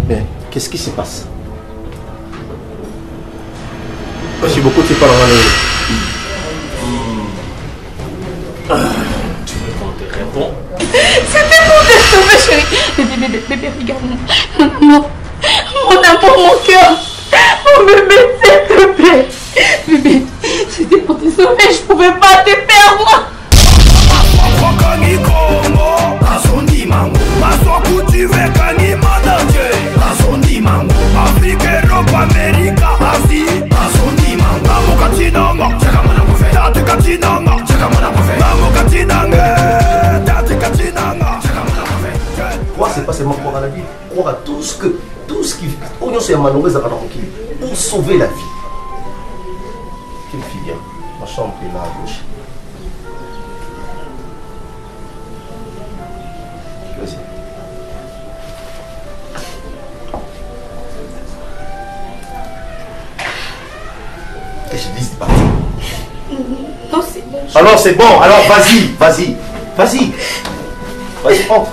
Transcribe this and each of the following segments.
Mais qu'est-ce qui se passe? J'ai beaucoup de pas dans Tu veux qu'on te réponde? C'était pour te sauver, chérie. Bébé, regarde-moi. Mon amour, mon cœur. Oh bébé, s'il te plaît. Bébé, c'était pour te sauver, je pouvais pas te perdre. Croire, c'est pas seulement croire à la vie, croire à tout ce qui pour sauver la vie. Quelle fille bien. Ma chambre est là à gauche. Vas-y. Et je dis c'est parti. Non, c'est bon. Alors c'est bon, alors vas-y, entre.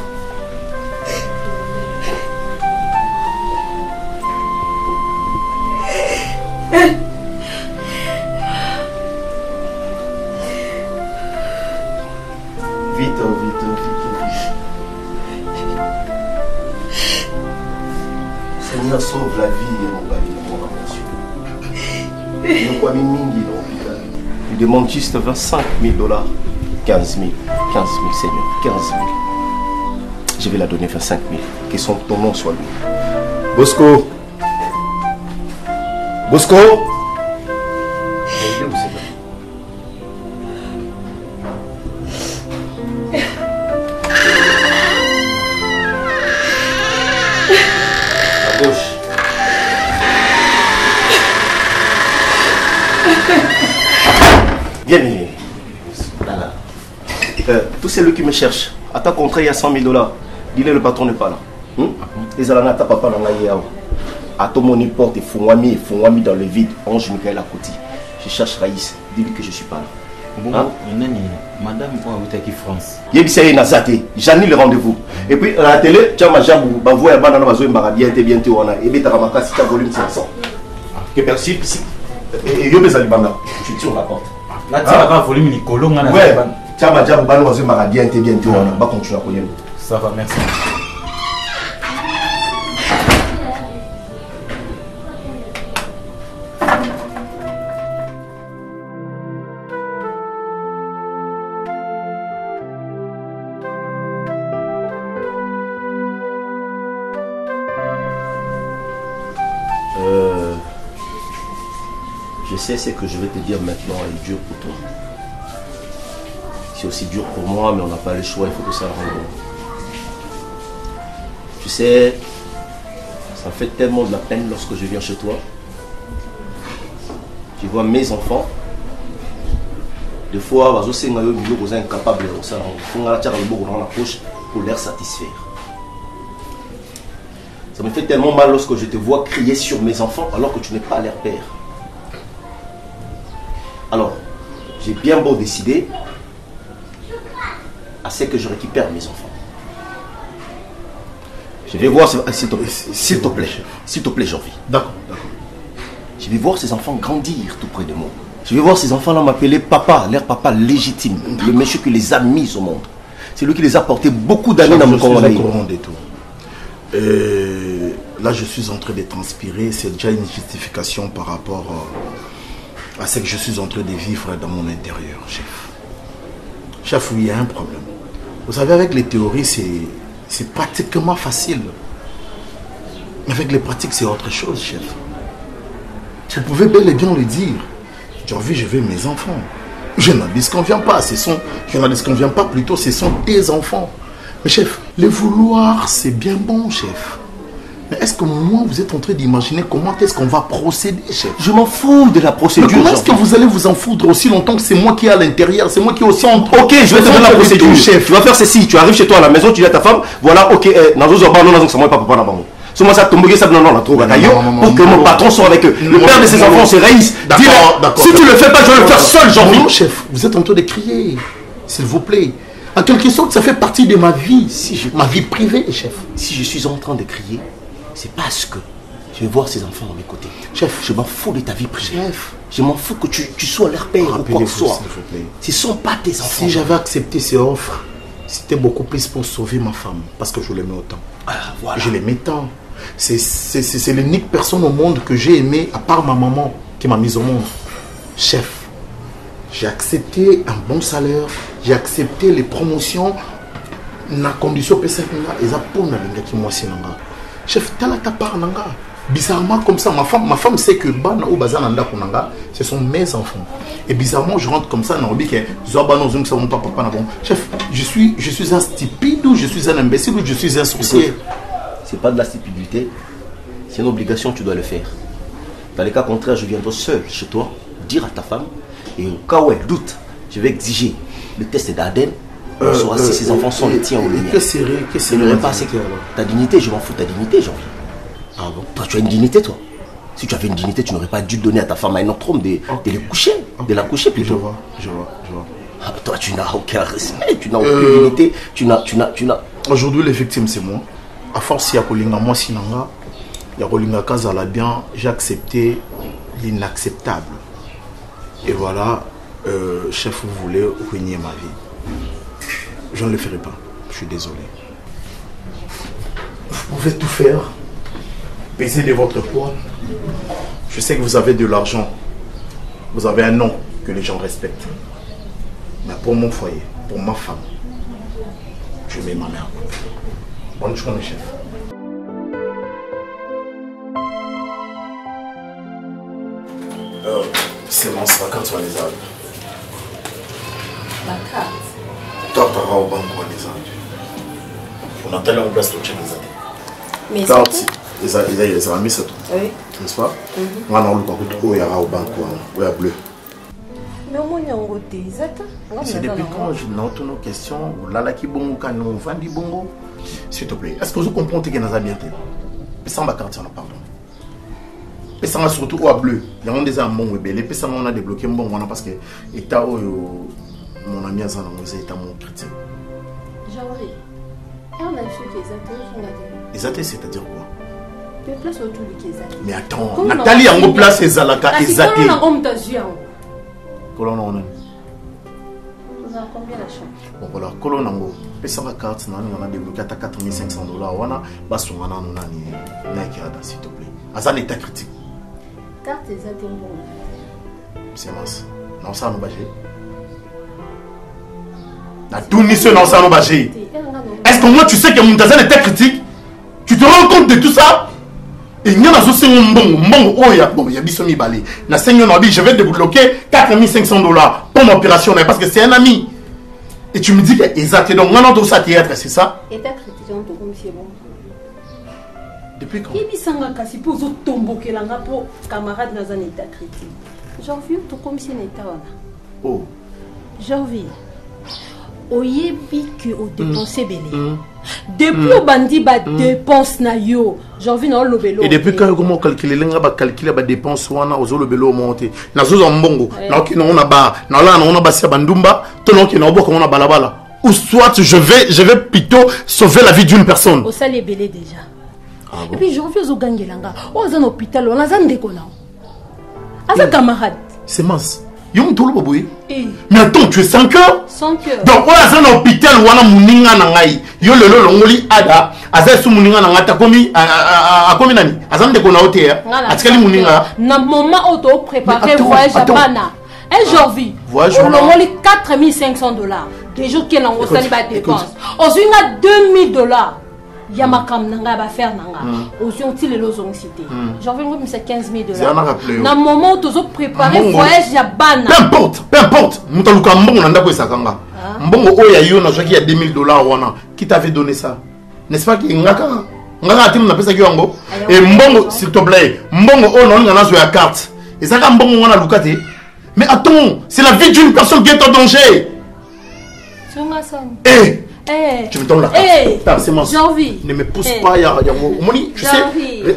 Vite. Seigneur, sauve la vie et mon baby, mon attention. Nous quoi mingi dans l'hôpital. Il demande juste 25 000 $. 15 000. 15 000, Seigneur. 15 000. Je vais la donner 25 000. Que ton nom soit lui. Bosco. Bosco. Viens. Là. Tous ceux qui me cherchent, à ta contrat, il y a 100 000 $. Dis-le, le patron n'est pas là. Les Alanata, papa, dans la Yao. À tout mon porte, Fouami dans le vide. Ange Michael Akoti. Je cherche Raïs. Dis-lui que je ne suis pas là. Madame, vous êtes qui France? Yébissé Nazate, j'annule le rendez-vous. Et puis, à la télé, tu as ma jambe, bavou et banana, bazo et marabia, bientôt, on a. Et bien, tu as ma casse, tu as volume 500. Que perçu, et yo beza libanga, tu tires la porte. Là, tu as volume Nicolo, on a. Ouais, tu as ma jambe, banana, bazo et marabia, bientôt, on a. Va continuer à connaître. Ça va, merci. Je sais ce que je vais te dire maintenant est dur pour toi. C'est aussi dur pour moi, mais on n'a pas le choix, il faut que ça le rende bon. Tu sais, ça me fait tellement de la peine lorsque je viens chez toi. Tu vois mes enfants. Des fois, ils sont incapables de ça. Il faut la dans la poche pour les satisfaire. Ça me fait tellement mal lorsque je te vois crier sur mes enfants alors que tu n'es pas leur père. Alors, j'ai bien beau décider à ce que je récupère mes enfants. Je vais voir, s'il te plaît, Jean-Vie. D'accord. Je vais voir ces enfants grandir tout près de moi. Je vais voir ces enfants-là m'appeler papa, leur papa légitime, le monsieur qui les a mis au monde. C'est lui qui les a portés beaucoup d'années dans mon corps. Là, je suis en train de transpirer. C'est déjà une justification par rapport à ce que je suis en train de vivre dans mon intérieur, chef. Chef, oui, il y a un problème. Vous savez, avec les théories, c'est pratiquement facile. Mais avec les pratiques, c'est autre chose, chef. Vous pouvez bel et bien le dire. J'ai envie, je veux mes enfants. Je n'en disconviens pas. Je n'en disconviens pas, plutôt, ce sont tes enfants. Mais chef, le vouloir, c'est bien bon, chef. Mais est-ce que moi, vous êtes en train d'imaginer comment est-ce qu'on va procéder, chef? Je m'en fous de la procédure. Mais comment est-ce que vous allez vous en foutre aussi longtemps que c'est moi qui est à l'intérieur? C'est moi qui est au centre. Ok, je vais te donner la procédure, chef. Tu vas faire ceci. Tu arrives chez toi à la maison, tu dis à ta femme, voilà, ok, Comment ça tombe ça non la trop pour que mon patron soit avec eux. Le père de ses enfants c'est Raïs. D'accord. Si tu le fais pas, je vais le faire seul, Jean-Philippe. Non, chef, vous êtes en train de crier. S'il vous plaît. En quelque sorte, ça fait partie de ma vie. Ma vie privée, chef. Si je suis en train de crier, c'est parce que je vais voir ces enfants à mes côtés. Chef, je m'en fous de ta vie privée. Chef, je m'en fous que tu sois leur père ou quoi que ce soit. Ce ne sont pas tes enfants. Si j'avais accepté ces offres, c'était beaucoup plus pour sauver ma femme. Parce que je l'aimais autant. Voilà. Je l'aimais tant. C'est l'unique personne au monde que j'ai aimé, à part ma maman, qui m'a mise au monde. Chef, j'ai accepté un bon salaire, j'ai accepté les promotions, na condition chef, tala ta part nanga. Bizarrement comme ça, ma femme sait que bana ou bazananda kunanga, ce sont mes enfants. Et bizarrement, je rentre comme ça, chef, je suis un stupide ou je suis un imbécile ou je suis un sorcier. C'est pas de la stupidité, c'est une obligation, tu dois le faire. Dans les cas contraires, je viendrai seul chez toi, dire à ta femme, et au cas où elle doute, je vais exiger le test d'ADN. On saura si ces enfants sont les tiens ou les miens. Qu'est-ce que ta dignité, je m'en fous de ta dignité, Jean. Ah bon? Toi, tu as une dignité, toi. Si tu avais une dignité, tu n'aurais pas dû donner à ta femme un autre homme de les coucher, de la coucher plutôt. Je vois. Ah, toi, tu n'as aucun respect, tu n'as aucune dignité, tu n'as. Aujourd'hui, les victimes, c'est moi. À force, il y a Kolinga, moi, Sinanga, il y a Kolinga Kazala bien, j'ai accepté l'inacceptable. Et voilà, chef, vous voulez ruiner ma vie. Je ne le ferai pas. Je suis désolé. Vous pouvez tout faire. Peser de votre poids. Je sais que vous avez de l'argent. Vous avez un nom que les gens respectent. Mais pour mon foyer, pour ma femme, je mets ma mère. Bonne journée, chef. C'est bon, c'est vacances sur les arbres. La carte. Toi, tu auras au banc les arbres. On entend en place tout le temps. Mais c'est ils ont mis ça tout. Oui. N'est-ce pas? On a le banc où il y aura au banc où il y a bleu. Mais au moins, il y a un côté. C'est depuis quand je note nos questions. Là, qui bon, quand nous vendons bongo. S'il te plaît, est-ce que vous comprenez que nous avons bien fait? Sans ma carte, on a pardon. Et ça surtout au bleu. Il y a des amants ou belé. Et ça on a débloqué bon parce que état mon ami a ça dans état mon critique. J'aurais. Et on a su que les athées sont là. Les athées, c'est-à-dire quoi? Les places autour de les athées. Mais attends, Nathalie en place les alaka les athées. Comment on a vu en colonne on a. Vous avez combien la chambre? Bon voilà, colonne en haut. Et ça ma carte on a débloqué à 4500 $. On a basse on a ni s'il te plaît. À ça l'état critique. Carte des athées bon. C'est masse. Non ça nous bagé. La tournisse non ça nous bagé. Est-ce que moi tu sais que mon Montazan était critique? Tu te rends compte de tout ça? Et il y a un bon, il y a Bissomi Balé. Je vais débloquer 4500 $ pour mon opération parce que c'est un ami. Et tu me dis que exact. Donc, moi, non, ça théâtre, c'est ça? Et ta critique, c'est bon. Depuis quand? Il y a des pour tomber pour camarade dans un état critique. J'en vis tout comme si n'était là. Oh. J'en vis. Oyebi que au dépenser belé. Depuis au bandit ba dépense na yo, j'en vis dans le bélo. Et depuis quand comment calculer l'enga ba calculer ba dépense wana au le bélo monter. Na zo mbongo, na ki na ona ba, na la na ona ba sia bandumba, to non ki na obo na balabala. Ou soit je vais plutôt sauver la vie d'une personne. Au sale belé déjà. Ah bon? Et puis j'en vis au gangelanga. Oh dans hôpital, on a zan décona. Avec camarade. C'est mince. Yom tout le boboui. Mais attends, tu es sans cœur? Sans cœur. Donc, on a un hôpital où on a mouninga nangai. Yo le longoli ada. Aza su mouninga nanga ta komi a komi nani. Azam de kona hote ya. Atikali mouninga. Na moment auto préparé voyage à Bana. Un jour vie. Voyage. On longoli 4500 $. Des jours qui n'ont pas de dépenses. On a 2000 $. Yamakam nanga ba faire nanga. Aussi ont-ils les lozong cité. J'en veux même c'est 15 000 $. Na moment où tu as préparé voyage à Bana. Peu importe. Mutaluka mbongo nanda ko sakanga. Mbongo oya yo na joki ya 2000 $ wana. Qui t'avait donné ça? N'est-ce pas que ngaka timu na pesa kiongo? Et mbongo s'il te plaît, mbongo o non ngana zo ya carte. Et ça ka mbongo wana lukate. Mais attends, c'est la vie d'une personne qui est en danger. C'est ma son. Eh Tu me donnes la carte. C'est moi. Janvier. Ne me pousse pas. Tu sais,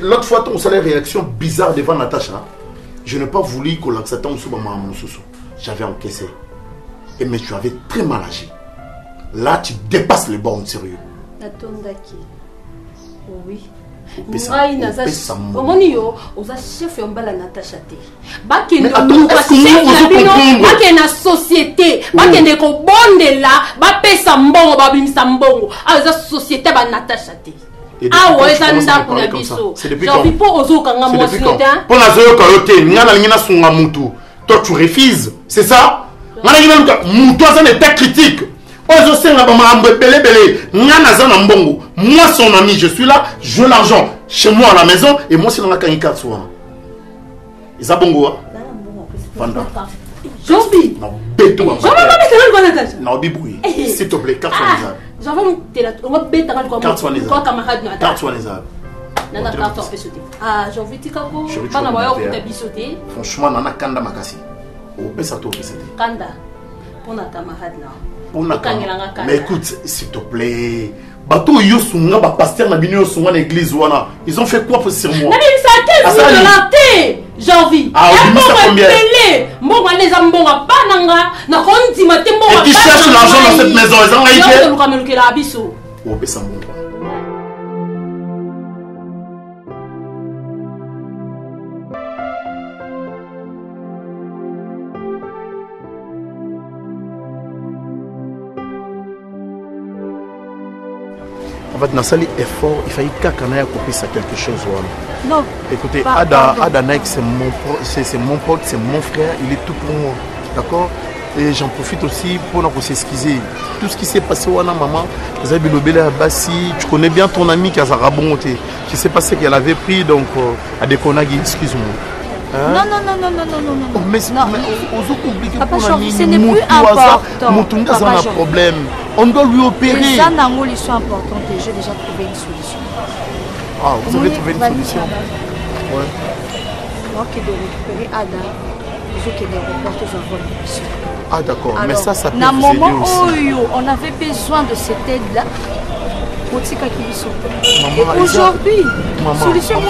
l'autre fois, ton salaire réaction bizarre devant Natacha. Je n'ai pas voulu que l'accepte sous mon sous. J'avais encaissé. Et mais tu avais très mal agi. Là, tu dépasses les bornes, sérieux. Natondaki. Oui. Chef Yombala Natacha. Mais attends, est-ce na société, bakende ko bondela, ba pesa mbongo ba bimisa mbongo. Aza société ba Natacha te. Ah ouais, ça nda kuna biso. J'en vis pas aux autres quand moi sinon. Pour la zoyo kayote, ngana ngina sunga mutu. Toi tu refuses, c'est ça? Ngana ngina luka mutu ça n'est pas critique. Ozo senga ba mambo belé belé. Ngana za na mbongo. Moi son ami, je suis là, je veux l'argent chez moi à la maison et moi c'est dans la kanika soir. Isa bongo. Vanda. Jambi. Non, béto. Non, bibouille. S'il te plaît, carte soignable. J'en vais on va bêter quoi camarade na carte soignable. Nana carte en sauter. Ah, j'ai envie de kako. Pas na voyou pour t'abisoter. Franchement, nana kanda makasi. O pesa to pesa. Kanda. Pour na camarade là. Pour na camarade. Mais écoute, s'il te plaît. Bato yo sunga ba pasteur na bino sunga na église wana. Ils ont fait quoi pour sur moi? Mais ça quel de la thé. Janvier. Ah, oui, ça combien? Bon, les ambonga bananga na konti maté bon. Et tu cherches l'argent dans cette maison, ils ont été. On va la biso. Oh, mais ça monte. En fait, Nassali effort, il fallait qu'Akana copier ça quelque chose. Non. Écoutez, Ada Naik, c'est mon pote, c'est mon frère, il est tout pour moi. D'accord? Et j'en profite aussi pour nous s'excuser. Tout ce qui s'est passé, maman, tu connais bien ton ami qui a rabonté. Je ne sais pas ce qu'elle avait pris, donc à Dekonagi, excuse-moi. Hein? Non. Mais c'est compliqué pour nous. Ce n'est plus important. Papa, un problème. On doit lui opérer. Les anangos sont importantes et j'ai déjà trouvé une solution. Ah, vous avez trouvé une solution? Ouais. Moi qui dois récupérer Ada, je qui dois reporter sur vol. Ah d'accord, mais ça peut vous aider aussi. On avait besoin de cette aide-là. Et aujourd'hui, solution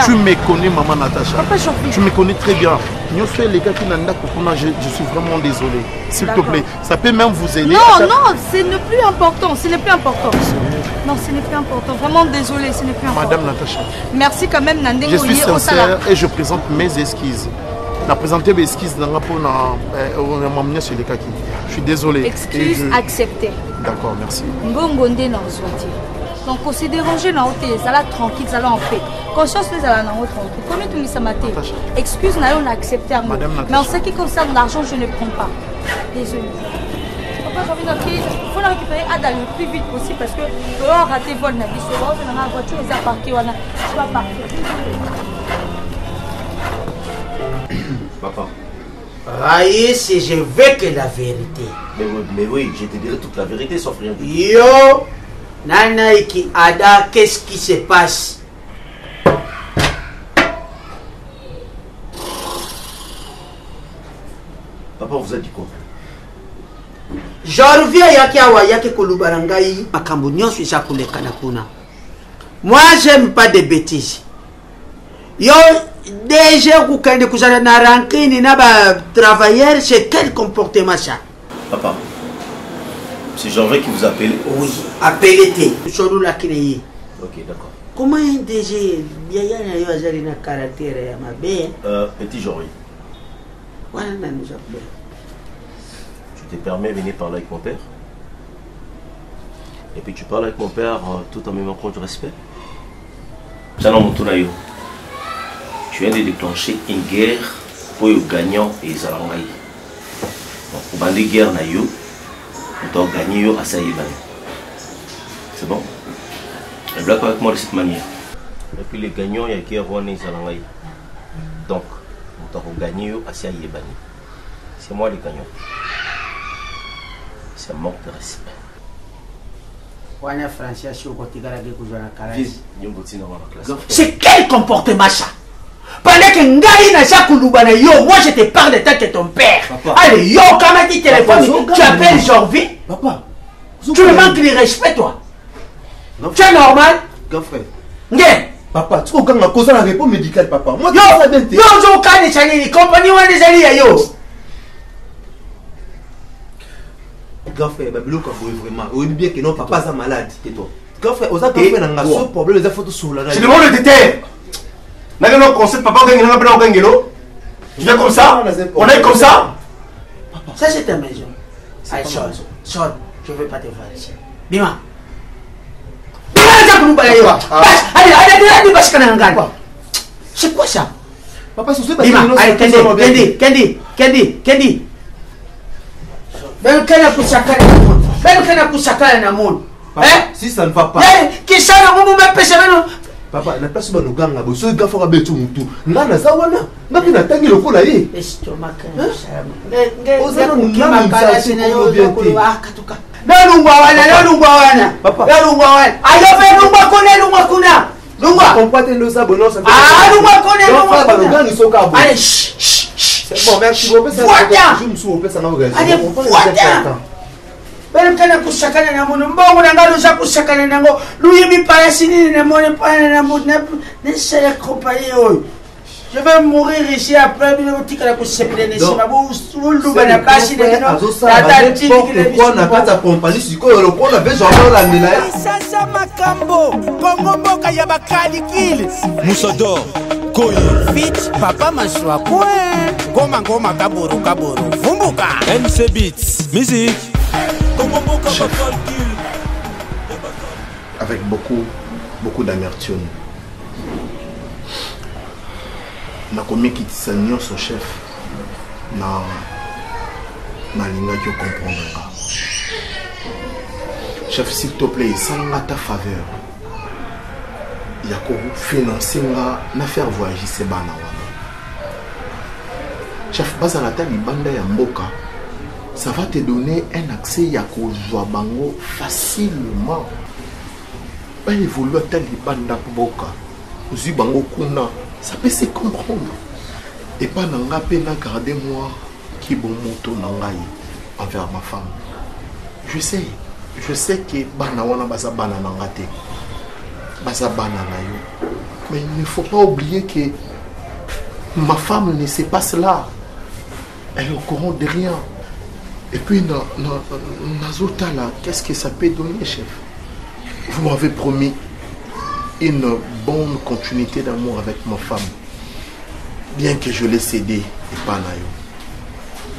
tu me connais, maman Natacha. Tu me connais très bien. Je suis vraiment désolé. S'il te plaît, ça peut même vous aider. Non, ce n'est plus important. Ce n'est plus important. Non, ce n'est plus important. Vraiment désolé, ce n'est plus important. Madame Natacha. Merci quand même, Nandeng. Je suis sincère et je présente mes esquisses. La présenter mes esquisses dans la peau, sur les kaki. Je suis désolé. Excuse acceptée. D'accord, merci. Donc, on s'est dérangé dans l'hôtel, ça va tranquille, ça va en paix. Conscience, nous allons dans l'autre tranquille. Combien tu mis ça matin? Excuse, on a accepté. Mais en ce qui concerne l'argent, je ne prends pas. Désolé. Papa, j'ai envie de il faut la récupérer Ada le plus vite possible parce que tu vas rater vol. La voiture est parquée. Tu vas partir. Papa. Raïs, je veux que la vérité. Mais oui, je te dirai toute la vérité sauf rien. Yo, Nanaiki Ada, qu'est-ce qui se passe? Papa, vous a dit quoi? Je reviens yaki kulubarangai makambunyo suisa kule kanakuna. Moi, j'aime pas de bêtises. Yo, déjà, vous avez na rancune na ba travailleur, c'est quel comportement ça? Papa, c'est Janvier qui vous appelle? Oui, appelez-te. Ok, d'accord. Comment un DG, bien y a un caractère à ma belle? Petit Janvier. Voilà, nous appelons. Tu te permets de venir parler avec mon père? Et puis tu parles avec mon père tout en me montrant du respect? Tu viens de déclencher une guerre pour le gagnant et les alangaï. Donc, pour la guerre, on doit gagner à Saïban. C'est bon? Elle blague avec moi de cette manière. Et puis les gagnants, il y a qui ont les alangaï. Donc, on doit gagner à Saïban. C'est moi le gagnant. C'est un manque de respect. C'est quel comportement ça? Pendant que Ngaï n'a pas Kouloubana, yo, moi je te parle de tant que ton père. Papa. Allez, yo, quand tu téléphones, tu appelles Janvier. Papa, Tu me manques de respect, toi. Tu es normal? Grand frère. Nge. Papa, tu as cause la réponse médicale, papa. Moi, Yo, je connais les Chinese. Compagnie, on est des alliés, yo. Grand frère, Babylon, vraiment. Oui, bien que non, papa, est malade. Et toi? Grand frère, aux autres, on a un problème, les photos sur la radio. Je demande de te taire. N'a pas conseil, papa, on a un gangelo. Tu viens comme ça? On est comme ça? Ça, c'est ta maison. Allez, Sean, je ne veux pas te voir ici. Bima. Allez, c'est quoi ça? Papa, c'est Bima, allez, Kendi. Ben, si ça ne va pas. Qui ça, nous me pêche, papa, la place où nous gagnons, ce gars fera betu mutu. Ngana zawana, ngapina tangi lokola ye. Estomac. C'est bon, merci beaucoup. Je me suis opéré ça. Ben kana kusakana na mono mbongo na ngalo za kusakana na ngo luyi pa sini na mono pa na mono ne c'est la compagnie. Je vais mourir ici après bien tika la kusepele ne sima bu sulu bana kasi de no tata tiki pourquoi na kata compagnie siko le ko na besoin la ndela sasa makambo kongo mboka ya bakali kili musodor koyi fit papa maswa kwe ngoma kaburu vumbuka NC Beats musique. Chef, avec beaucoup d'amertume. Na komi kitisa nyonso chef na linga qui comprendre. Chef, s'il te plaît, sans ta faveur, il y a qu'on financer na faire voyager ces bana wana. Chef, basa la tali banda ya mboka. Ça va te donner un accès à Kozwa Bango facilement. Pas évoluer à tel banda boka. Kozwa Bango kuna, ça peut se comprendre. Et pas nanga pena garder moi qui bon moto nangai envers ma femme. Je sais que bana wana basa bana nangate. Basa bana na yo. Mais il ne faut pas oublier que ma femme ne sait pas cela. Elle est au courant de rien. Et puis, Nazota là, qu'est-ce que ça peut donner, chef? Vous m'avez promis une bonne continuité d'amour avec ma femme. Bien que je l'ai cédé, et pas naïo.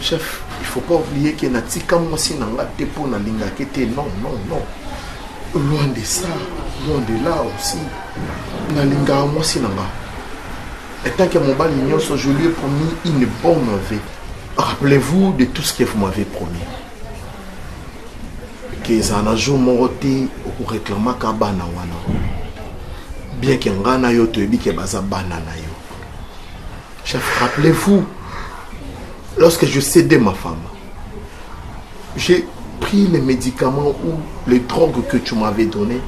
Chef, il ne faut pas oublier que Natika Mwasi Nanga Tepo Nalinga Kete. Non. Loin de ça, loin de là aussi. Nalinga Mwasi Nanga. Et tant que mon bal je lui ai promis une bonne vie. Rappelez-vous de tout ce que vous m'avez promis. Que Zanajo Morote ou réclama Kabana Wana. Bien que Ngana yo te dit que Baza Banana yo. Chef, rappelez-vous, lorsque je cédais ma femme, j'ai pris les médicaments ou les drogues que tu m'avais données.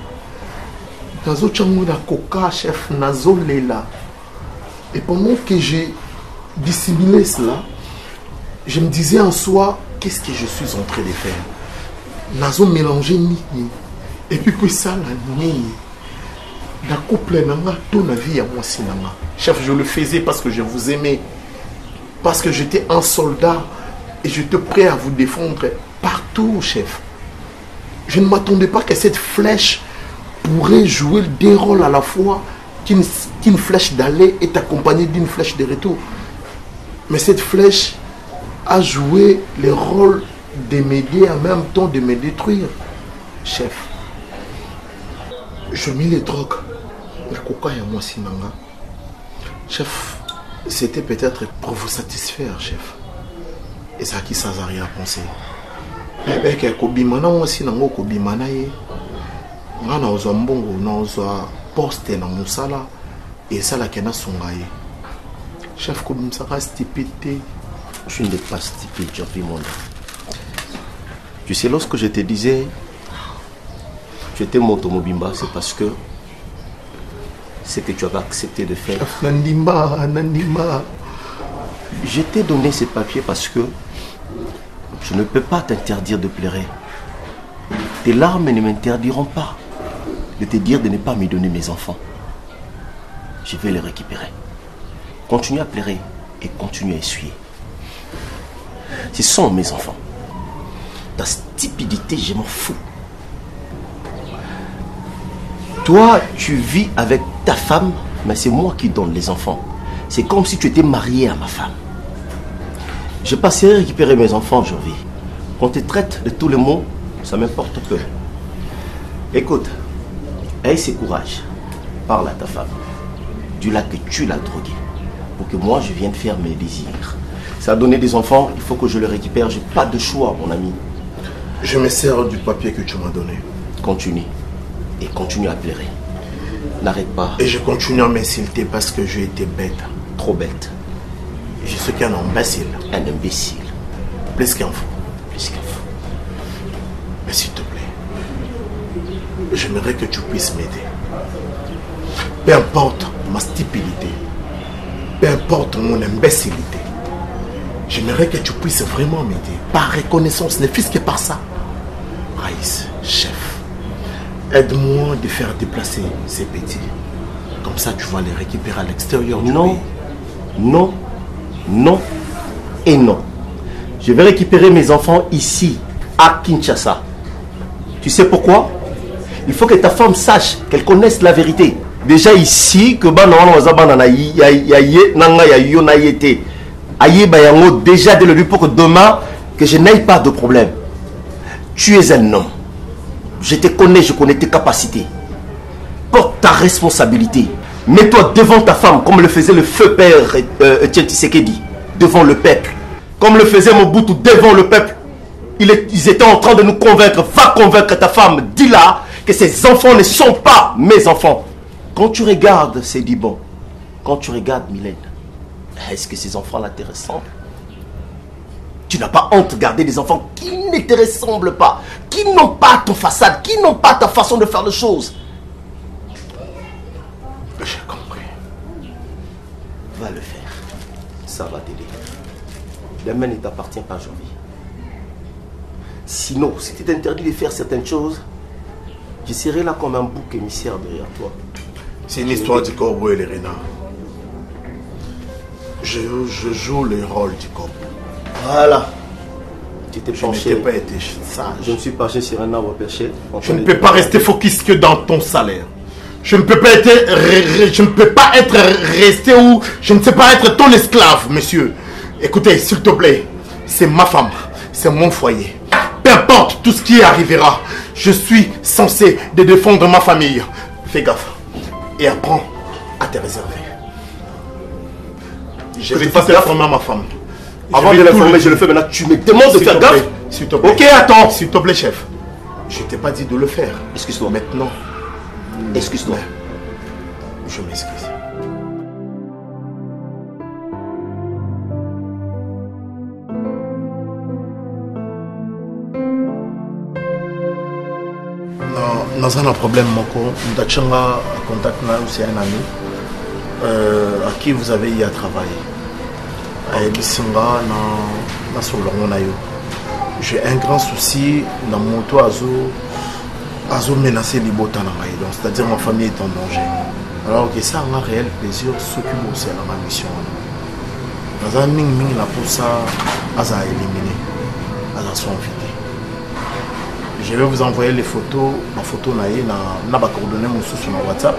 Nazo Changouna Koka, chef, Nazo Lela. Et pendant que j'ai dissimulé cela, je me disais en soi, qu'est-ce que je suis en train de faire? Nazo mélanger ni. Et puis ça la ni. La couple nanga ton avis à moi sinanga. Chef, je le faisais parce que je vous aimais. Parce que j'étais un soldat et j'étais prêt à vous défendre partout, chef. Je ne m'attendais pas que cette flèche pourrait jouer deux rôles à la fois, qu'une flèche d'aller est accompagnée d'une flèche de retour. Mais cette flèche a joué le rôle de m'aider en même temps de me détruire. Chef, je mis les drogues, le coca et moi sinanga. Chef, c'était peut-être pour vous satisfaire, chef. Et ça qui ça n'a rien pensé. Mais que kobimana moi sinanga kobimana ye. Ngana ozambongo na oza poste na musala et ça la kena songaye. Chef kobimsaka stupide. Je n'ai pas stupide, Jean-Pierre. Tu sais, lorsque je te disais tu étais Motomobimba, c'est parce que ce que tu avais accepté de faire. Nandimba. Je t'ai donné ces papiers parce que je ne peux pas t'interdire de pleurer. tes larmes ne m'interdiront pas de te dire de ne pas me donner mes enfants. Je vais les récupérer. Continue à pleurer et continue à essuyer. Ce sont mes enfants. Ta stupidité, je m'en fous. Toi, tu vis avec ta femme, mais c'est moi qui donne les enfants. C'est comme si tu étais marié à ma femme. Je passerai récupérer mes enfants aujourd'hui. Qu'on te traite de tous les mots, ça m'importe peu. Écoute, aie ce courage. Parle à ta femme. Dis-la que tu l'as droguée. Pour que moi, je vienne faire mes désirs. Ça a donné des enfants, il faut que je les récupère. J'ai pas de choix, mon ami. Je me sers du papier que tu m'as donné. Continue. Et continue à pleurer. N'arrête pas. Et je continue à m'insulter parce que j'ai été bête. Trop bête. Je suis qu'un imbécile. Un imbécile. Plus qu'un fou. Plus qu'un fou. Mais s'il te plaît, j'aimerais que tu puisses m'aider. Peu importe ma stupidité, peu importe mon imbécilité, j'aimerais que tu puisses vraiment m'aider. Par reconnaissance, ne fût-ce que par ça. Raïs, chef, aide-moi de faire déplacer ces petits. Comme ça, tu vas les récupérer à l'extérieur du pays. Non, non et non. Je vais récupérer mes enfants ici, à Kinshasa. Tu sais pourquoi? Il faut que ta femme sache, qu'elle connaisse la vérité. Déjà ici, que déjà dès le début pour que demain, que je n'aie pas de problème. Tu es un homme. Je te connais, je connais tes capacités. Porte ta responsabilité. Mets-toi devant ta femme, comme le faisait le feu père Etienne Tshisekedi, devant le peuple. Comme le faisait Mobutu devant le peuple. Ils étaient en train de nous convaincre. Va convaincre ta femme. Dis-la que ces enfants ne sont pas mes enfants. Quand tu regardes ces Dibon, quand tu regardes Mylène, est-ce que ces enfants-là te ressemblent? Tu n'as pas honte de garder des enfants qui ne te ressemblent pas, qui n'ont pas ton façade, qui n'ont pas ta façon de faire les choses. J'ai compris. Va le faire. Ça va t'aider. Demain ne t'appartient pas, Janvier. Sinon, si tu t'interdis de faire certaines choses, je serai là comme un bouc émissaire derrière toi. C'est une histoire du corbeau et les renards. Je joue le rôle du corbeau. Voilà. Tu t'es penché. Je n'ai pas été sage. Je me suis penché sur un arbre perché. Je ne peux pas rester focus que dans ton salaire. Je ne peux pas être resté où je ne sais pas être ton esclave, monsieur. Écoutez, s'il te plaît, c'est ma femme, c'est mon foyer. Peu importe tout ce qui arrivera, je suis censé de défendre ma famille. Fais gaffe et apprends à te réserver. Je vais pas informer ma femme. Avant de l'informer, je le fais maintenant. Tu me demandes de faire gaffe. S'il te plaît. Ok, attends. S'il te plaît, chef. Je t'ai pas dit de le faire. Excuse-toi. Maintenant. Excuse-toi. Je m'excuse. Non, dans un problème, Moko, nous avons contact aussi un ami à qui vous avez eu à travailler. J'ai un grand souci dans mon toit à menacer les bottes, c'est-à-dire ma famille est en danger. Alors que ça a un réel plaisir s'occuper aussi de ma mission. Dans un ming la pour ça, à éliminer, à la son vidéo. Je vais vous envoyer les photos, ma photo n'a pas coordonné mon sur WhatsApp.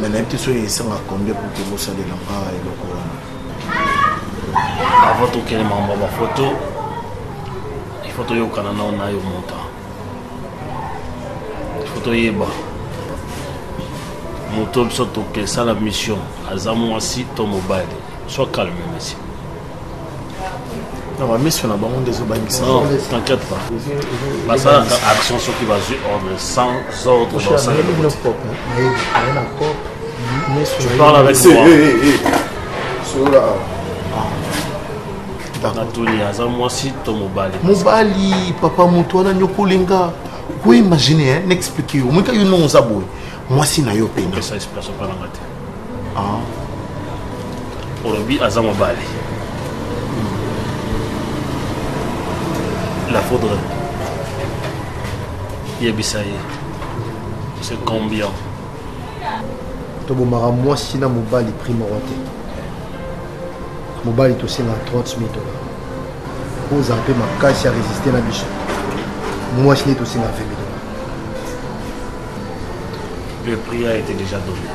Mais les petits soins sont à combien pour que vous soyez là-bas et le courant. Avant tout qu'il y ait ma photo, il faut que tu aies un montant. Il faut que tu aies mon top surtout que ça la mission. Azamou aussi ton mobile. Sois calme, monsieur. Non, ma mission là-bas, on des obéis. Non, t'inquiète pas. Bah, ça, action sur qui va jouer ordre sans ordre. Tu parles avec moi. Natuli, Azamou aussi ton mobile. Mobali, papa, Moutouana, Nyokolinga. Vous imaginez, n'expliquez vous. Moi, quand vous n'avez pas moi, si je suis pas ça explication pas dans la tête. Ah. Pour le but, Azamou Bali. La faudrait. Yebisaye. C'est combien? Tobomara moi sina mobali prix moroté. Mobali to sina 30 000 $. Pose un peu ma casse à résister la biche. Moi sina to sina 20 000 $. Le prix a été déjà donné.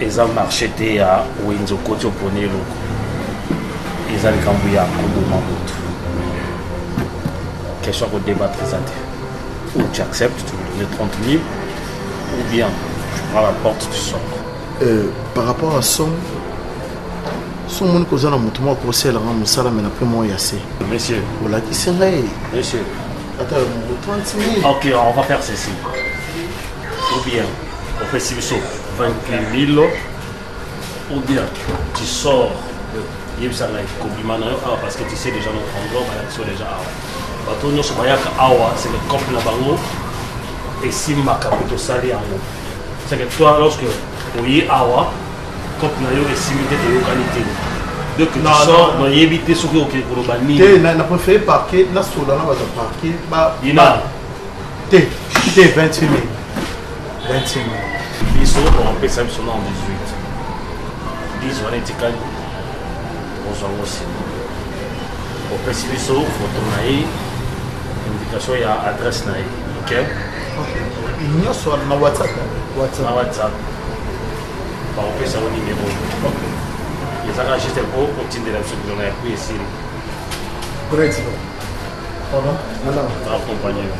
Ils ont marché à Winzo Koto Ponelo. Ils ont cambié à Kobo Mamout. Question pour débattre ça. Ou tu acceptes, tu veux donner 30 000, ou bien tu prends la porte, tu sors. Par rapport à son monde que j'ai montré au conseil, mon salaire mais après moi il y a assez. Monsieur. Voilà qui serait. Monsieur. Attends, 30 000. Ok, on va faire ceci. Ou bien on fait 28 000, ou bien tu sors de parce que tu sais déjà notre endroit, ils sont déjà c'est le couple là-bas et si ma capito sali en haut. C'est que toi, lorsque vous y awa, couple là, il y a des similitudes de localité. Donc tu sors, on y évite ce que vous avez dit. On a préféré parquer, on a parqué, T 28 000. 26 000. Ils sont en paix, ça me sonne en 18. 10 on est étiqueté. On s'en va aussi. Au PCB, il faut tourner. Indication, il y a adresse. Ok? Il y a sur WhatsApp. WhatsApp. Par au PCB, au numéro. Les enregistrés pour continuer la suite de la vie ici. Correct. Pardon?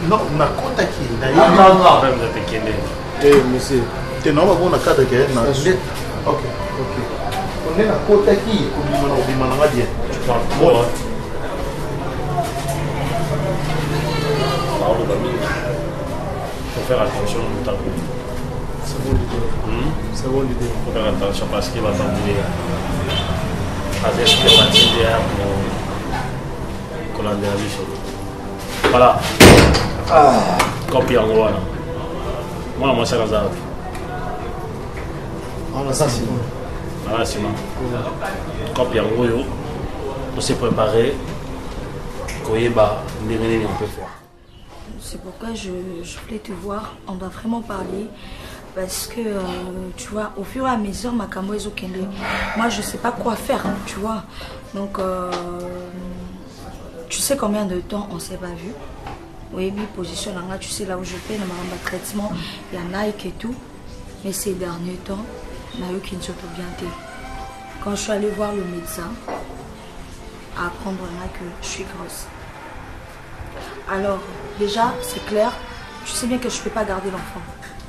Non, on a contacté. Non, même de Pékin. Eh, monsieur. Tu n'as pas bon carte de guerre. Ok. On est à côté qui on bien. Il faut faire attention au tabou. C'est bon l'idée. C'est bon l'idée. Il faut faire attention parce qu'il va t'envoyer avec ce matériel pour coller la vie. Voilà. Copie en gros. Moi, c'est Lazare. Ah, ça c'est bon. Voilà, sinon. Copie en gros, on s'est préparé. On peut faire. C'est pourquoi je voulais te voir. On doit vraiment parler. Parce que, tu vois, au fur et à mesure, ma camo est ok. Moi, je sais pas quoi faire, tu vois. Donc, tu sais combien de temps on s'est pas vu. Oui, position là, tu sais là où je fais le traitement, il y a Nike et tout. Mais ces derniers temps, il y a eu qui ne se peut bien t'aider. Quand je suis allée voir le médecin, à apprendre là que je suis grosse. Alors, déjà, c'est clair, tu sais bien que je ne peux pas garder l'enfant.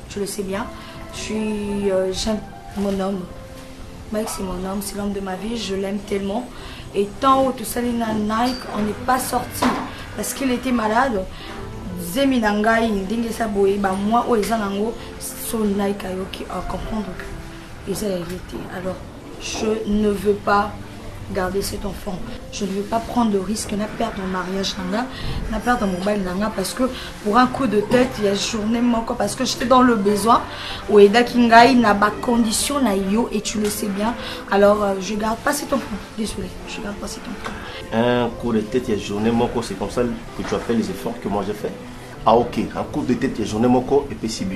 Tu le sais bien. J'aime mon homme. Mike, c'est mon homme, c'est l'homme de ma vie, je l'aime tellement. Et tant tout ça, Nike, on n'est pas sorti parce qu'il était malade. Zeminangai, moi, sur Nike, à comprendre qu'ils ont hérité. Alors, je ne veux pas garder cet enfant. Je ne veux pas prendre de risque, n'a perdre mon mariage, n'a perdre mon bail, parce que pour un coup de tête, il y a journée encore parce que j'étais dans le besoin. Oui, Dakingai n'a pas condition et tu le sais bien. Alors, je garde pas cet enfant. Désolé, je garde pas cet enfant. Un coup de tête, il y a journée moko, c'est comme ça que tu as fait les efforts que moi j'ai fait. Ah ok, un coup de tête, il y a journée moko et PCB.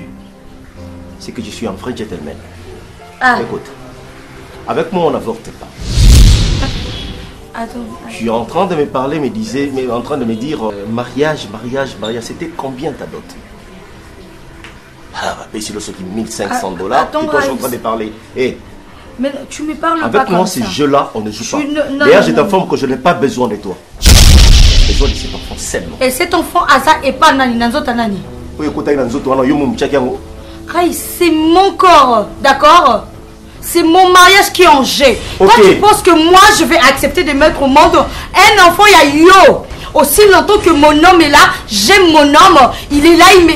C'est que je suis un vrai gentleman. Ah. Écoute, avec moi on n'avorte pas. Attends. Tu es en train de me parler, en train de me dire mariage. C'était combien ta dot? Ah, payer sur le qui $1 500. Et toi, je suis en train de parler. Hey. Mais tu me parles avec pas comme moi, ça. ces jeux-là, on ne joue pas. D'ailleurs, je t'informe que je n'ai pas besoin de toi. J'ai besoin de cet enfant seulement. Et cet enfant, Asa et pas Nani, Nanzota Nani. Oui, écoute, c'est mon corps, d'accord? C'est mon mariage qui est en jeu. Okay. Toi, tu penses que moi, je vais accepter de mettre au monde un enfant, il y a yo. Aussi longtemps que mon homme est là, j'aime mon homme. Il est là, il me...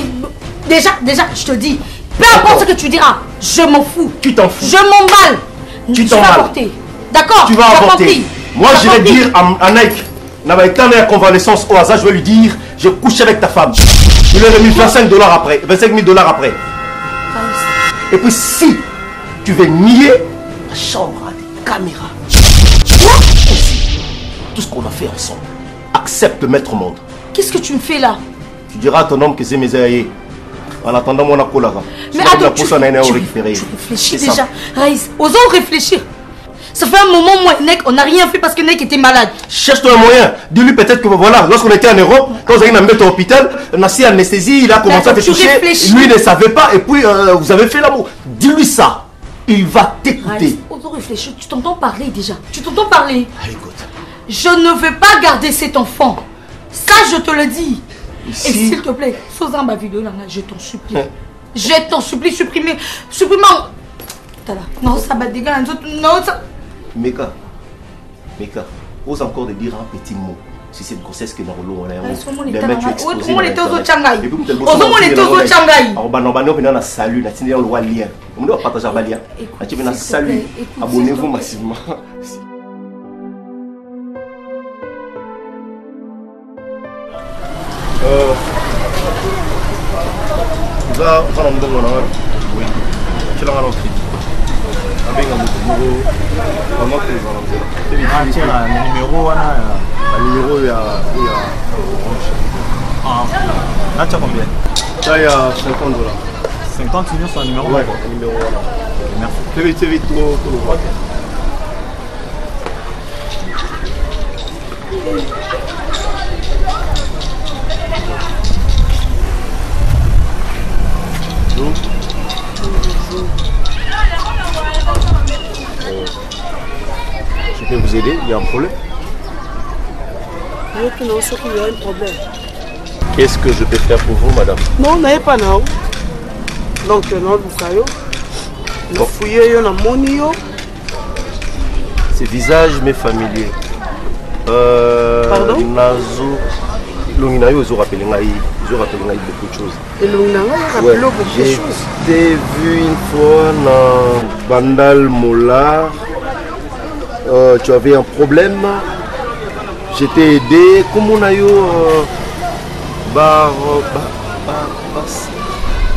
Déjà, je te dis, peu importe ce que tu diras, je m'en fous. Tu t'en fous. Je m'emballe. Tu t'en vas avorter. D'accord? Tu vas avorter. Moi, je vais dire à Nike, quand il y a convalescence au hasard, je vais lui dire, je couche avec ta femme. Je lui ai remis $25 après, $25 000 après. Et puis si tu veux nier, la chambre a des caméras. Toi aussi, tout ce qu'on a fait ensemble, accepte de mettre au monde. Qu'est-ce que tu me fais là? Tu diras à ton homme que c'est mes aïeux. En attendant mon accord. Mais attends, tu réfléchis déjà. Raïs, osons réfléchir. Ça fait un moment, moi, Nek, on n'a rien fait parce que Nek était malade. Cherche-toi un moyen. Dis-lui peut-être que voilà, lorsqu'on était en Europe, quand vous avez mis à l'hôpital, on a fait anesthésie, il a commencé à te toucher. Lui ne savait pas et puis vous avez fait l'amour. Dis-lui ça. Il va t'écouter. Osons réfléchir. Tu t'entends parler déjà. Tu t'entends parler. Écoute. Je ne veux pas garder cet enfant. Ça, je te le dis. Ici. Et s'il te plaît, faisons ma vidéo là, je t'en supplie. Je t'en supplie, supprimer. Non, ça va dégager. Non, ça. Meka, ose encore de dire un petit mot. Si c'est une grossesse que nous avons là. Comment on était aux Tchangaï? Comment on était aux Tchangaï? On a salut, on a lien. On doit partager un lien. On a salut. Abonnez-vous massivement. Vous avez un bon moment. Oui. Tu l'as rencontré. Avec un numéro. Comment tu les as rencontrés? Tiens, le numéro, le numéro, il y a. Ah, là, tu as combien? Là, il y a $50. 50 millions, c'est un numéro? Ouais, un numéro. Merci. Fais vite, tout le voir. Je peux vous aider? Il y a un problème? Oui, il y a un problème. Qu'est-ce que je peux faire pour vous, madame? Non, on n'est pas là. Donc, non, vous savez, on a fouillé, on a moni. Ce visage m'est familier. Pardon? Nazo. Ils ont rappelé beaucoup de choses. Et ouais, j'ai vu une fois dans Bandal Mola. Tu avais un problème. Je t'ai aidé. Comment on a eu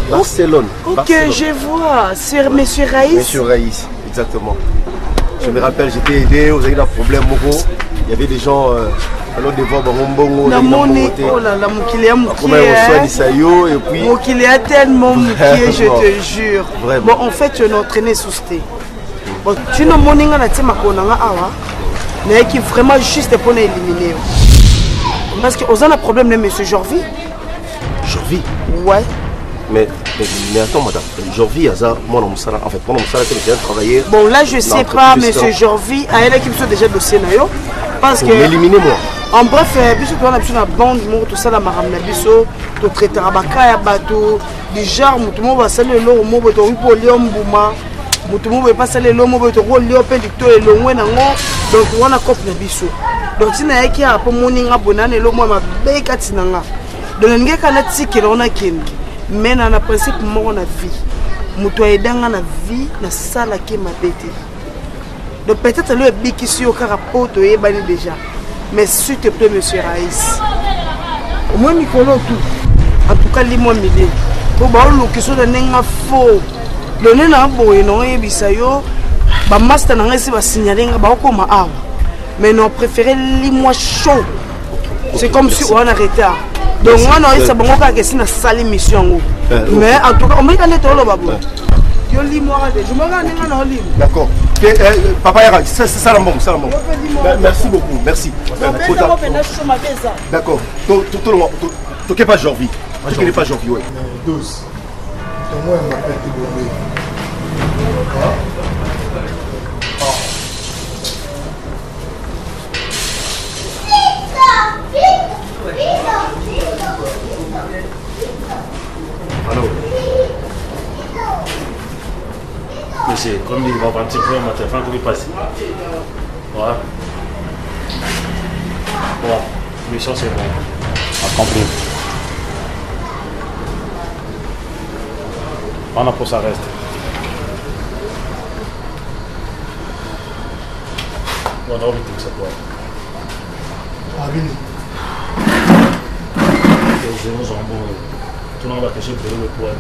Barcelone. Ok, Barcelone. je vois. C'est M. Raïs. Monsieur Raïs, exactement. Je me rappelle, je t'ai aidé. Vous avez eu un problème. Il y avait des gens. Alors de voir Bongo, oh là là, mon qu'il est et puis mon qu'il est tellement mouqué, je te jure. Vraiment. Bon, en fait, tu es entraîné sous sté. Bon, tu n'as pas monté na tema konanga awa, mais qui vraiment juste pour éliminer. Parce que on a un problème de monsieur Jorvi. Jorvi? Ouais. Mais attends, madame. Jorvi, moi, en fait, pendant mon salaire, j'ai travaillé. Bon, là, je sais pas, monsieur Jorvi, a elle qui sont déjà dossier nayo. Parce que. Éliminer moi. En bref, puisque tu as une bande, tout ça, la maram na biso, tu traites à bakaya bateau, du genre, tout le monde va saluer l'eau, mon beau, tu peux aller en bouma, tout le monde va passer l'eau, mon beau, tu peux aller au pays du et l'eau, donc on a copé na biso. Donc si na qui a pour morning à bonane, l'eau, moi, ma béka tinanga. Donc on a qu'à tique, on a qu'un, mais dans le principe, moi, on a vie. Moutou est dans la vie, na salle qui m'a bêté. Donc peut-être le bic ici au carapaud, tu es banni déjà. Mais s'il te plaît, monsieur Raïs, au moins Nicolas tout. En tout cas, dis-moi midi. Pour le question de n'enga faux. Donner un boy non et bisayo. Ba master n'enga si va signaler nga ba okoma awa. Mais non préféré lis-moi chaud. C'est comme si on arrêtait. Donc moi non ça bon ka que si na sali mission. Mais en tout cas, on me connaît tout le babou. Yo lis-moi je me regarde nga na lis. D'accord. Papa Yara, c'est ça la bombe, ça la bombe. Merci beaucoup, merci. D'accord. Tout le monde, tu pas Jorvi. Tu n'es pas Jorvi, oui. 12. Moi, elle m'appelle Tiboué. Allô? Monsieur, comme il va partir pour mon téléphone, comment il passe? Voilà. Bon, mission c'est bon. Accompli. On a pour ça reste. On a envie de ça quoi. Ah oui. C'est bon, tout le monde va cacher pour le poids.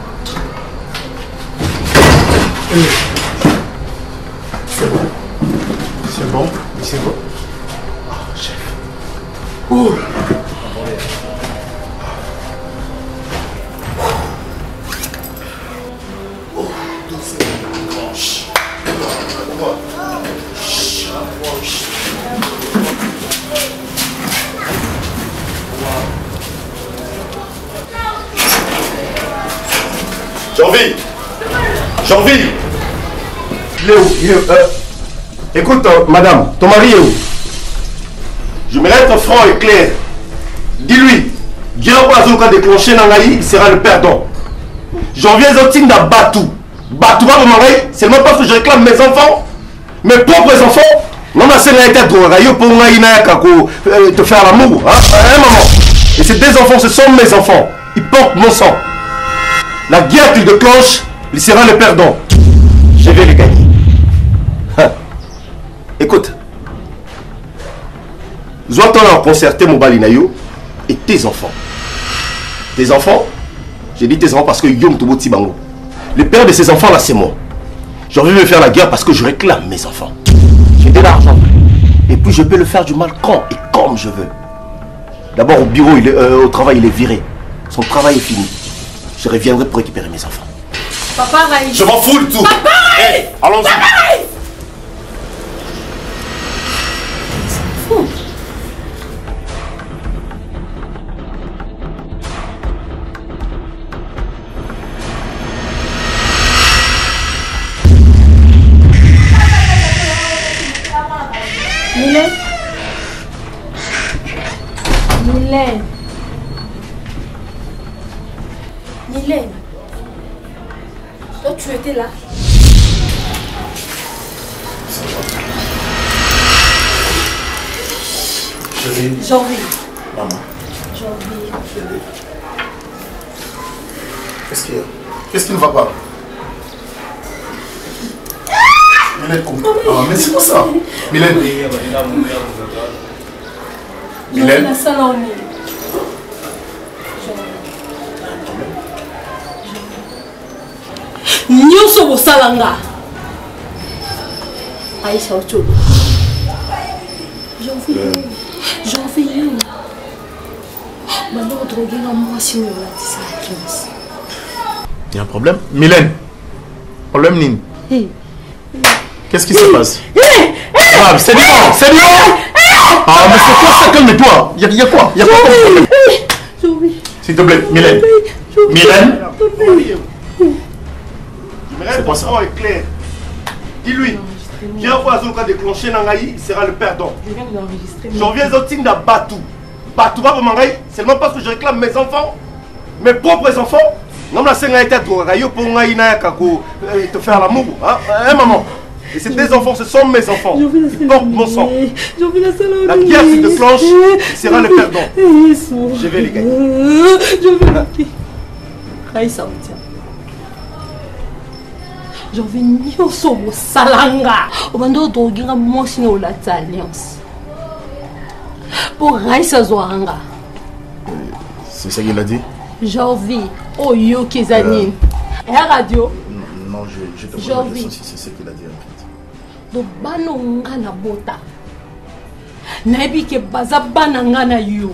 C'est bon. C'est bon. Ah, chef. Ouh. Janvier. Il est où? Écoute, madame, ton mari est où? Je vais être franc et clair. Dis-lui, Guillaume a déclenché Nangaï, il sera le perdant. Janvier Zotin da Batou. Batou va me seulement parce que je réclame mes enfants, mes propres enfants. Non, mais c'est la tête pour te faire l'amour. Hein, maman. Et ces deux enfants, ce sont mes enfants. Ils portent mon sang. La guerre qu'il déclenche, il sera le perdant. Je vais les gagner. Hein. Écoute. Nous allons concerter mon balinayo et tes enfants. Tes enfants, j'ai dit tes enfants parce que Yom Tobo Tibango. Le père de ces enfants-là, c'est moi. J'ai envie de me faire la guerre parce que je réclame mes enfants. J'ai de l'argent. Et puis je peux le faire du mal quand et comme je veux. D'abord au bureau, au travail, il est viré. Son travail est fini. Je reviendrai pour récupérer mes enfants. Papa Raïs. Je m'en fous de tout. Papa Raïs. Allons-y. Papa Raïs. Mylène, toi tu étais là. Janvier. Maman. Janvier. Qu'est-ce qui ne va pas? Mylène, mais c'est quoi ça? Mylène. Mylène. Nyonso bosalanga. Aïcha Ocholo. Janvier. Maintenant, droguer la moi si on a dit ça à 15. Il y a un problème? Mylène. Problème Nine. Qu'est-ce qui se passe? Ah, c'est bon, c'est bon. Ah, mais c'est quoi ça? Calme-toi. Il y a quoi? Il y a quoi comme problème? S'il te plaît, Mylène. Mylène. C'est quoi ça? Est clair. Dis-lui. Viens voir Zoka déclencher Nangaï, il sera le perdant. Je viens de l'enregistrer. J'en viens Zotin da Batou. Batou va pour Mangaï, seulement parce que je réclame mes enfants, mes propres enfants. Non, mais c'est un pour te faire l'amour. Hein, maman? Et ces deux enfants, ce sont mes enfants. Ils portent mon sang. La guerre qui déclenche, il sera le perdant. Je vais les gagner. Raïssa, je vais nyonso bosalanga obando droginga mwasi na olata alliance pour Raïssa Zoanga. C'est ça qu'il a dit? Janvier oyo kezani et radio. Non, je te pose la question si c'est ce qu'il a dit en fait. Donc banonga na bota nabi ke baza bananga na yo.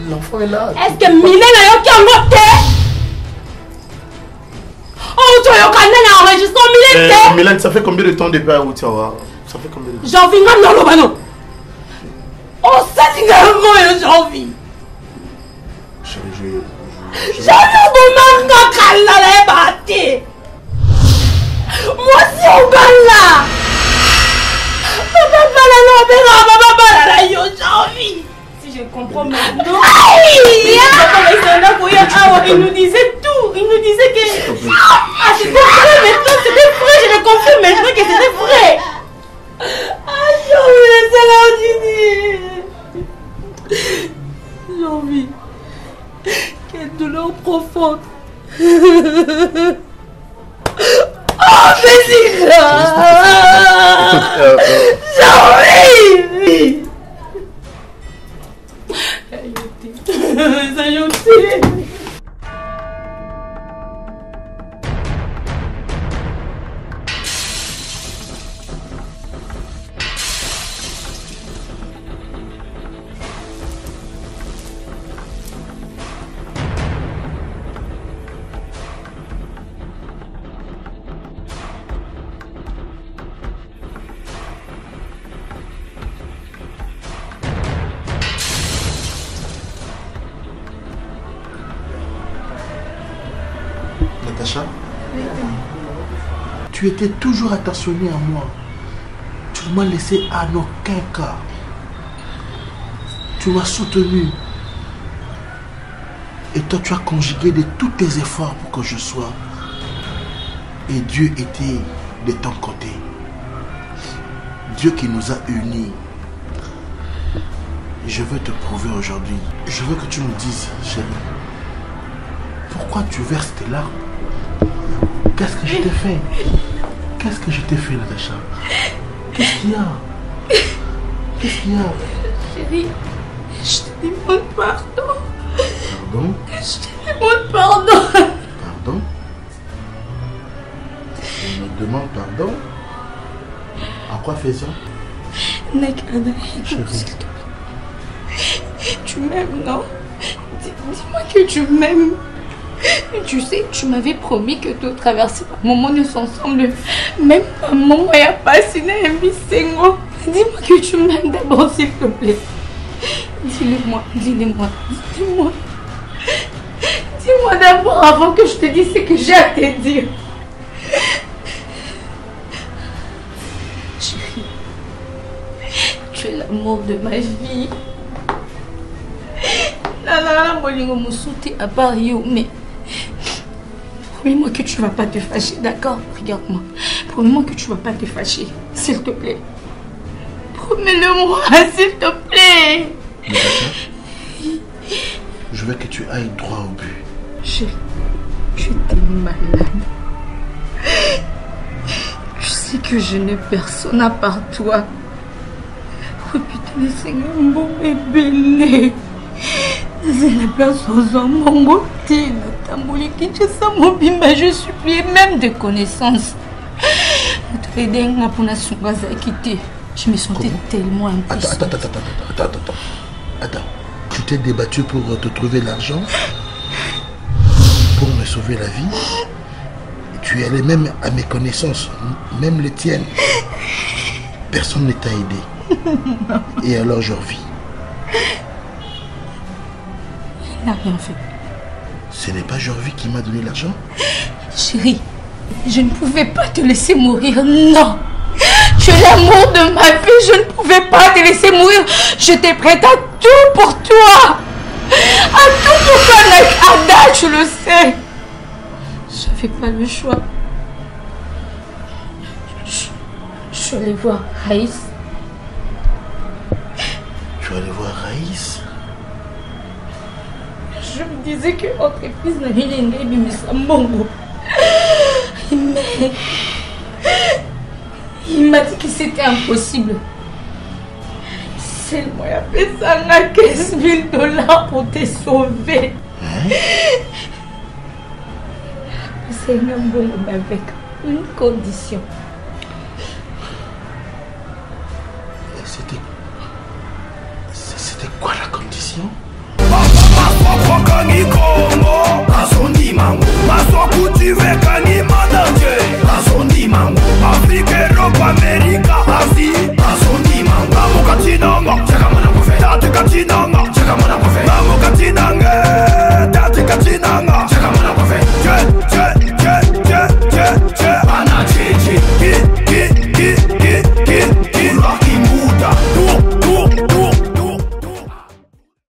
L'enfant est là. Est-ce que Mylène a yo ki angote? Oh, tu as un enregistrement, Mylène. Mylène, ça fait combien de temps depuis à Outawa? Ça fait combien de temps? J'en vis maintenant, Lobano. Oh, ça dit que j'en vis. Chérie, j'en vis de ma calme, elle moi, si on gagne là. Si je comprends maintenant. Il nous disait tout. Il nous disait que. Ah, c'était vrai maintenant, c'était vrai. Je le confirme maintenant que c'était vrai. Ah, j'ai envie. Quelle douleur profonde. Oh, mais j'ai envie. tu étais toujours attentionné à moi. Tu ne m'as laissé en aucun cas. Tu m'as soutenu. Et toi, tu as conjugué de tous tes efforts pour que je sois. Et Dieu était de ton côté. Dieu qui nous a unis. Je veux te prouver aujourd'hui. Je veux que tu me dises, chérie, pourquoi tu verses tes larmes? Qu'est-ce que je t'ai fait? Qu'est-ce que je t'ai fait, Natacha? Qu'est-ce qu'il y a? Qu'est-ce qu'il y a? Chérie, je te demande pardon. Pardon? Je te demande pardon. Pardon? Je me demande pardon? À quoi faisant? Nakada, chérie. Tu m'aimes, non? Dis-moi que tu m'aimes. Tu sais, tu m'avais promis que tu traversais par moment nous ensemble. Même un moment, il n'y a pas si Dis-moi que tu m'aimes d'abord, s'il te plaît. Dis-le-moi, dis-le-moi, dis-le-moi. Dis-moi d'abord avant que je te dise ce que j'ai à te dire. Chérie, tu es l'amour de ma vie. À part you, mais promets-moi que tu vas pas te fâcher, d'accord? Regarde-moi. Promets-moi que tu vas pas te fâcher, s'il te plaît. Promets-le-moi, s'il te plaît. Natacha, je veux que tu ailles droit au but. Chérie, tu es malade. Tu sais que je n'ai personne à part toi. Oh putain, le Seigneur, mon bébé né. C'est la place aux hommes, mon beauté. Je supplie même de connaissances. Je me sentais tellement impuissante. Attends. Tu t'es débattu pour te trouver l'argent, pour me sauver la vie. Tu es allé même à mes connaissances, même les tiennes. Personne ne t'a aidé. Et alors je revis. Il n'a rien fait. Ce n'est pas Jorvi qui m'a donné l'argent? Chérie, je ne pouvais pas te laisser mourir, non. Tu es l'amour de ma vie, je ne pouvais pas te laisser mourir. J'étais prête à tout pour toi. À tout pour toi, Nakada, tu le sais. Je n'avais pas le choix. Je suis allée voir Raïs. Tu es allée voir Raïs? Je me disais que notre fils n'avait rien mais ça m'embrouille. Mais il m'a dit que c'était impossible. C'est moi qui ai fait ça à 15 000 $ pour te sauver. C'est un bon avec une condition. C'était quoi la condition? Maswa kultive kani madanje.